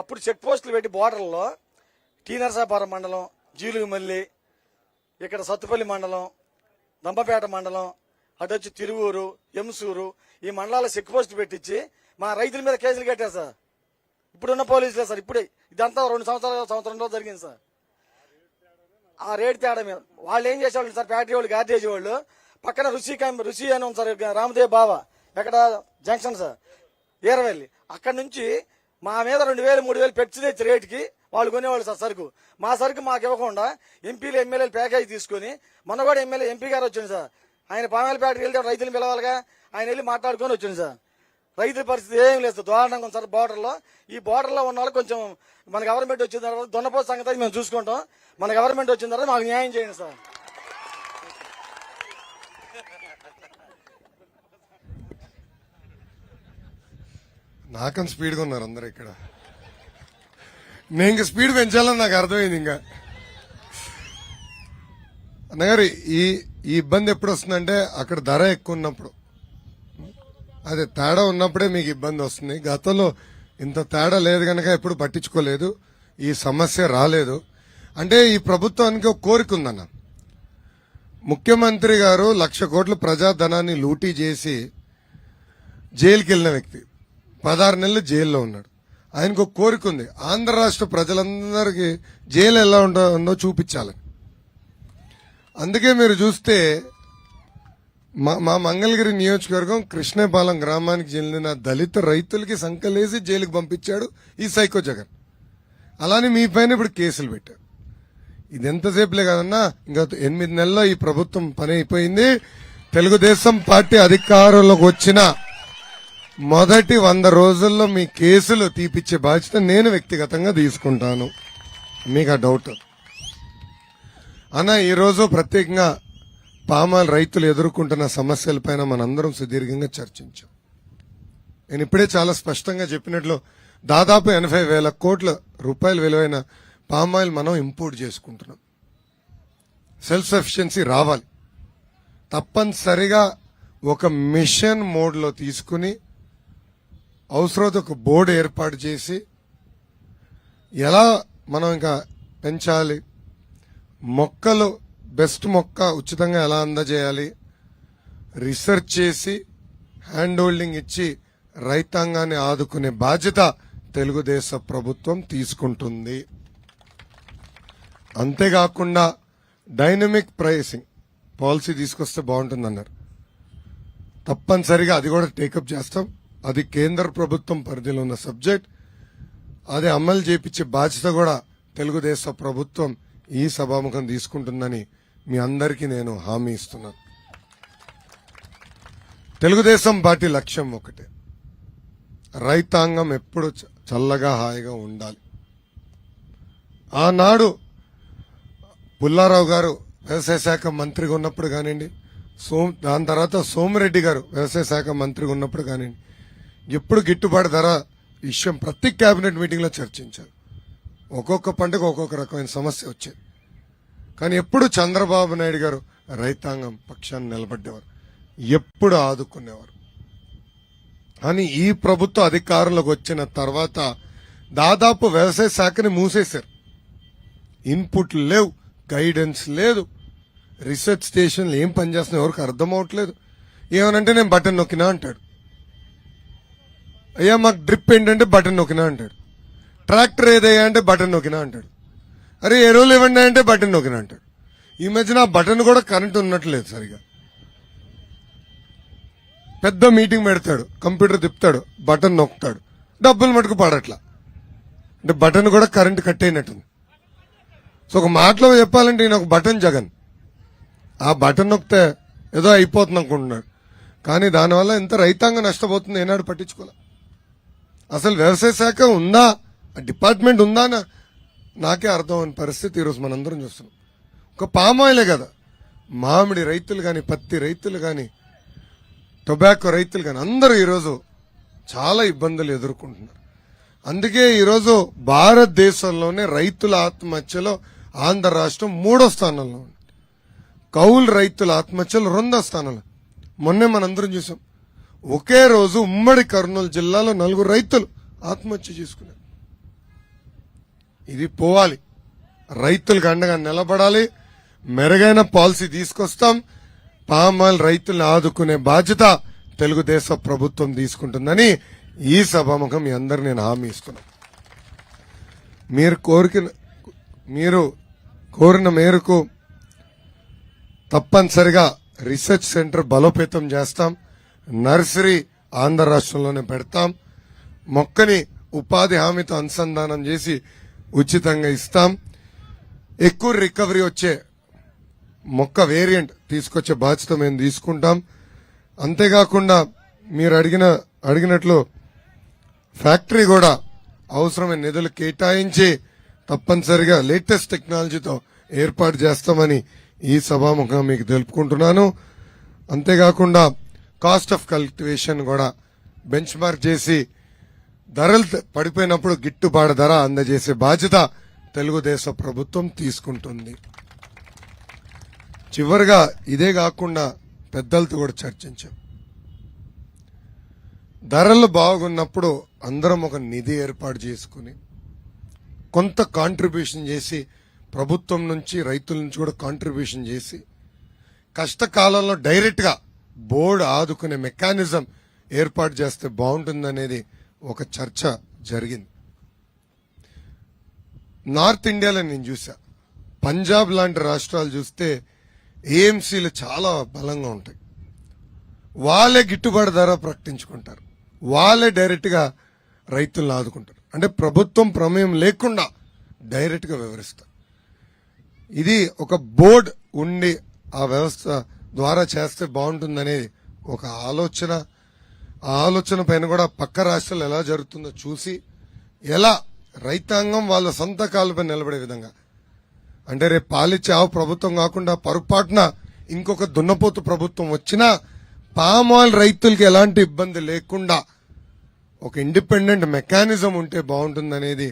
అప్పుడు చెక్ పోస్టులు పెట్టి బోర్డర్లో టీ నరసాపురం మండలం, జీలుగుమల్లి, ఇక్కడ సత్తుపల్లి మండలం, దంపపేట మండలం, అటు వచ్చి తిరువూరు, ఎంసూరు, ఈ మండలాల్లో చెక్ పోస్టులు పెట్టించి మా రైతుల మీద కేసులు కట్టారు సార్. ఇప్పుడున్న పోలీసులే సార్. ఇప్పుడే ఇదంతా 2 సంవత్సరంలో జరిగింది సార్. ఆ రేటు తేడా మీద వాళ్ళు ఏం చేసేవాళ్ళు సార్, ఫ్యాక్టరీ వాళ్ళు, గార్డేజ్ వాళ్ళు పక్కన రుచి అని ఉంది సార్, రామదేవ్ బాబా ఎక్కడ జంక్షన్ సార్, ఈరవెల్లి. అక్కడ నుంచి మా మీద 2000, 3000 పెట్టి తెచ్చి రేటుకి వాళ్ళు కొనేవాళ్ళు సార్ సరుకు. మా సరుకు మాకు ఇవ్వకుండా ఎంపీలు, ఎమ్మెల్యేలు ప్యాకేజ్ తీసుకుని మొన్న కూడా ఎంపీ గారు వచ్చింది సార్. ఆయన పామాయిల్ ఫ్యాక్టరీ వెళ్తే రైతులు పిలవాలిగా, ఆయన వెళ్ళి మాట్లాడుకొని వచ్చింది సార్. రైతుల పరిస్థితి ఏం లేదు దారుణంగా ఉంది సార్ బోర్డర్లో. ఈ బోర్డర్లో ఉన్న వాళ్ళు కొంచెం మన గవర్నమెంట్ వచ్చిన తర్వాత దున్నపోతు సంగతి మేము చూసుకుంటాం. మన గవర్నమెంట్ వచ్చిన తర్వాత మాకు న్యాయం చేయండి సార్. నాకని స్పీడ్గా ఉన్నారు అందరు ఇక్కడ. నేను ఇంకా స్పీడ్ పెంచాలని నాకు అర్థమైంది. ఇంకా అన్నగారు ఈ ఇబ్బంది ఎప్పుడు వస్తుందంటే అక్కడ ధర ఎక్కువ ఉన్నప్పుడు, అదే తేడా ఉన్నప్పుడే మీకు ఇబ్బంది వస్తుంది. గతంలో ఇంత తేడా లేదు కనుక ఎప్పుడు పట్టించుకోలేదు, ఈ సమస్య రాలేదు. అంటే ఈ ప్రభుత్వానికి ఒక కోరిక ఉందన్న. ముఖ్యమంత్రి గారు 1,00,000 కోట్ల ప్రజాధనాన్ని లూటీ చేసి జైలుకి వెళ్ళిన వ్యక్తి 16 నెలలు జైల్లో ఉన్నాడు. ఆయనకు ఒక కోరిక ఉంది, ఆంధ్ర రాష్ట్ర ప్రజలందరికీ జైలు ఎలా ఉందో చూపించాలని. అందుకే మీరు చూస్తే మా మంగళగిరి నియోజకవర్గం కృష్ణపాలెం గ్రామానికి చెందిన దళిత రైతులకి సంకలేసి జైలుకి పంపించాడు ఈ సైకో జగన్. అలానే మీ పైన ఇప్పుడు కేసులు పెట్టారు. ఇది ఎంతసేపులే కదన్నా, ఇంకా 8 నెలల్లో ఈ ప్రభుత్వం పని అయిపోయింది. తెలుగుదేశం పార్టీ అధికారంలోకి వచ్చిన మొదటి 100 రోజుల్లో మీ కేసులు తీపిచ్చే బాధ్యత నేను వ్యక్తిగతంగా తీసుకుంటాను. మీకు ఆ డౌట్ అన్న. ఈరోజు ప్రత్యేకంగా పామాయిల్ రైతులు ఎదుర్కొంటున్న సమస్యలపైన మనందరం సుదీర్ఘంగా చర్చించాం. నేను ఇప్పుడే చాలా స్పష్టంగా చెప్పినట్లు దాదాపు 80,000 కోట్ల రూపాయల విలువైన పామాయిల్ మనం ఇంపోర్ట్ చేసుకుంటున్నాం. సెల్ఫ్ సఫిషియన్సీ రావాలి. తప్పనిసరిగా ఒక మిషన్ మోడ్లో తీసుకుని అవసరమైతే ఒక బోర్డు ఏర్పాటు చేసి ఎలా మనం ఇంకా పెంచాలి, మొక్కలు బెస్ట్ మొక్క ఉచితంగా ఎలా అందజేయాలి, రీసెర్చ్ చేసి హ్యాండ్ హోల్డింగ్ ఇచ్చి రైతాంగాన్ని ఆదుకునే బాధ్యత తెలుగుదేశం ప్రభుత్వం తీసుకుంటుంది. అంతేకాకుండా డైనమిక్ ప్రైసింగ్ పాలసీ తీసుకొస్తే బాగుంటుందన్నారు. తప్పనిసరిగా అది కూడా టేకప్ చేస్తాం. అది కేంద్ర ప్రభుత్వం పరిధిలో ఉన్న సబ్జెక్ట్. అది అమలు చేపించే బాధ్యత కూడా తెలుగుదేశం ప్రభుత్వం ఈ సభాముఖం తీసుకుంటుందని మీ అందరికీ నేను హామీ ఇస్తున్నాను. తెలుగుదేశం పార్టీ లక్ష్యం ఒకటే, రైతాంగం ఎప్పుడు చల్లగా హాయిగా ఉండాలి. ఆనాడు పుల్లారావు గారు వ్యవసాయ శాఖ మంత్రిగా ఉన్నప్పుడు కానివ్వండి, దాని తర్వాత సోమిరెడ్డి గారు వ్యవసాయ శాఖ మంత్రిగా ఉన్నప్పుడు కానివ్వండి, ఎప్పుడు గిట్టుబాటు ధర విషయం ప్రతి కేబినెట్ మీటింగ్ లో చర్చించారు. ఒక్కొక్క పంటకు ఒక్కొక్క రకమైన సమస్య వచ్చేది. కానీ ఎప్పుడు చంద్రబాబు నాయుడు గారు రైతాంగం పక్షాన్ని నిలబడ్డేవారు, ఎప్పుడు ఆదుకునేవారు. కానీ ఈ ప్రభుత్వం అధికారంలోకి వచ్చిన తర్వాత దాదాపు వ్యవసాయ శాఖని మూసేశారు. ఇన్పుట్లు లేవు, గైడెన్స్ లేదు, రీసెర్చ్ స్టేషన్లు ఏం పనిచేస్తున్నాయి ఎవరికి అర్థం అవట్లేదు. ఏమనంటే నేను బటన్ నొక్కినా అంటాడు, అయ్యా మాకు డ్రిప్ ఏంటంటే బటన్ నొక్కినా అంటాడు, ట్రాక్టర్ ఏదయ్యా అంటే బటన్ నొక్కినా అంటాడు, అరే ఎరువులు ఇవ్వండి అంటే బటన్ నొక్కినా అంటాడు. ఈ మధ్యన ఆ బటన్ కూడా కరెంట్ ఉన్నట్లేదు సరిగా. పెద్ద మీటింగ్ పెడతాడు, కంప్యూటర్ తిప్పుతాడు, బటన్ నొక్కుతాడు, డబ్బులు మటుకు పడట్లా. అంటే బటన్ కూడా కరెంట్ కట్ అయినట్టుంది. సో ఒక మాటలో చెప్పాలంటే ఈయన ఒక బటన్ జగన్. ఆ బటన్ నొక్కితే ఏదో అయిపోతుంది అనుకుంటున్నాడు. కానీ దానివల్ల ఎంత రైతాంగం నష్టపోతుంది ఏనాడు పట్టించుకోలే. అసలు వ్యవసాయ శాఖ ఉందా, డిపార్ట్మెంట్ ఉందా అని నాకే అర్థం అవని పరిస్థితి ఈరోజు మనందరం చూస్తున్నాం. ఒక పామాయిలే కదా, మామిడి రైతులు కానీ, పత్తి రైతులు కానీ, టొబాకో రైతులు కానీ అందరూ ఈరోజు చాలా ఇబ్బందులు ఎదుర్కొంటున్నారు. అందుకే ఈరోజు భారతదేశంలోనే రైతుల ఆత్మహత్యలో ఆంధ్ర రాష్ట్రం 3వ స్థానంలో ఉంది. కౌలు రైతుల ఆత్మహత్యలు 2వ స్థానంలో. మొన్నే మనందరం చూసాం, ఒకే రోజు ఉమ్మడి కర్నూలు జిల్లాలో 4 రైతులు ఆత్మహత్య చేసుకున్నారు. ఇది పోవాలి, రైతులకు అండగా నిలబడాలి, మెరుగైన పాలసీ తీసుకొస్తాం. పామాయిల్ రైతులను ఆదుకునే బాధ్యత తెలుగుదేశం ప్రభుత్వం తీసుకుంటుందని ఈ సభాముఖం మీ అందరు నేను హామీ ఇస్తున్నాను. మీరు కోరిన మేరకు తప్పనిసరిగా రీసెర్చ్ సెంటర్ బలోపేతం చేస్తాం. నర్సరీ ఆంధ్ర రాష్ట్రంలోనే పెడతాం. మొక్కని ఉపాధి హామీతో అనుసంధానం చేసి ఉచితంగా ఇస్తాం. ఎక్కువ రికవరీ వచ్చే మొక్క వేరియంట్ తీసుకొచ్చే బాధ్యత మేము తీసుకుంటాం. అంతేకాకుండా మీరు అడిగినట్లు ఫ్యాక్టరీ కూడా అవసరమైన నిధులు కేటాయించి తప్పనిసరిగా లేటెస్ట్ టెక్నాలజీతో ఏర్పాటు చేస్తామని ఈ సభాముఖంగా మీకు తెలుపుకుంటున్నాను. అంతేకాకుండా కాస్ట్ ఆఫ్ కల్టివేషన్ కూడా బెంచ్ మార్క్ చేసి ధరలు పడిపోయినప్పుడు గిట్టుబాటు ధర అందజేసే బాధ్యత తెలుగుదేశం ప్రభుత్వం తీసుకుంటుంది. చివరిగా ఇదే కాకుండా పెద్దలతో కూడా చర్చించాం. ధరలు బాగున్నప్పుడు అందరం ఒక నిధి ఏర్పాటు చేసుకుని కొంత కాంట్రిబ్యూషన్ చేసి, ప్రభుత్వం నుంచి రైతుల నుంచి కూడా కాంట్రిబ్యూషన్ చేసి కష్టకాలంలో డైరెక్ట్ గా బోర్డు ఆదుకునే మెకానిజం ఏర్పాటు చేస్తే బాగుంటుందనేది ఒక చర్చ జరిగింది. నార్త్ ఇండియాలో నేను చూసా, పంజాబ్ లాంటి రాష్ట్రాలు చూస్తే ఏఎంసీలు చాలా బలంగా ఉంటాయి. వాళ్ళే గిట్టుబాటు ధర ప్రకటించుకుంటారు, వాళ్ళే డైరెక్ట్ గా రైతులను ఆదుకుంటారు. అంటే ప్రభుత్వం ప్రమేయం లేకుండా డైరెక్ట్ గా వివరిస్తారు. ఇది ఒక బోర్డ్ ఉండి ఆ వ్యవస్థ ద్వారా చేస్తే బాగుంటుందనేది ఒక ఆలోచన. ఆ ఆలోచన పైన కూడా పక్క రాష్ట్రాలు ఎలా జరుగుతుందో చూసి ఎలా రైతాంగం వాళ్ళ సొంత కాళ్ళపై నిలబడే విధంగా, అంటే రేపు పాలిచ్చే ఆవు ప్రభుత్వం కాకుండా పొరపాటున ఇంకొక దున్నపోతు ప్రభుత్వం వచ్చినా పామ్ ఆయిల్ రైతులకి ఎలాంటి ఇబ్బంది లేకుండా ఒక ఇండిపెండెంట్ మెకానిజం ఉంటే బాగుంటుందనేది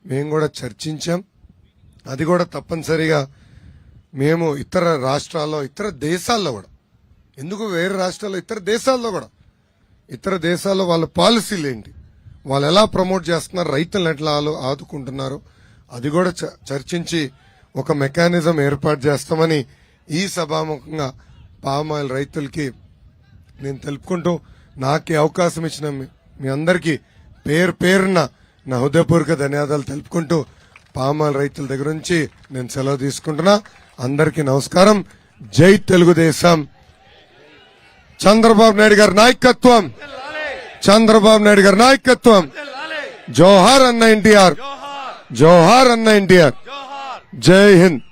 మేము కూడా చర్చించాం. అది కూడా తప్పనిసరిగా మేము ఇతర రాష్ట్రాల్లో, ఇతర దేశాల్లో కూడా, ఎందుకు వేరే రాష్ట్రాల్లో, ఇతర దేశాల్లో కూడా, ఇతర దేశాల్లో వాళ్ళ పాలసీలు ఏంటి, వాళ్ళు ఎలా ప్రమోట్ చేస్తున్నారు, రైతులను ఎట్లా ఆదుకుంటున్నారు, అది కూడా చర్చించి ఒక మెకానిజం ఏర్పాటు చేస్తామని ఈ సభాముఖంగా పామ్ ఆయిల్ రైతులకి నేను తెలుపుకుంటూ, నాకు ఈ అవకాశం ఇచ్చిన మీ అందరికీ పేరు పేరున నా హృదయపూర్వక ధన్యవాదాలు తెలుపుకుంటూ పామ్ ఆయిల్ రైతుల దగ్గర నుంచి నేను సెలవు తీసుకుంటున్నా. అందరికీ నమస్కారం. జై తెలుగుదేశం. చంద్రబాబు నాయుడు గారి నాయకత్వం, చంద్రబాబు నాయుడు గారి నాయకత్వం. జోహార్ అన్న ఎన్టీఆర్, జోహార్ అన్న ఎన్టీఆర్. జై హింద్.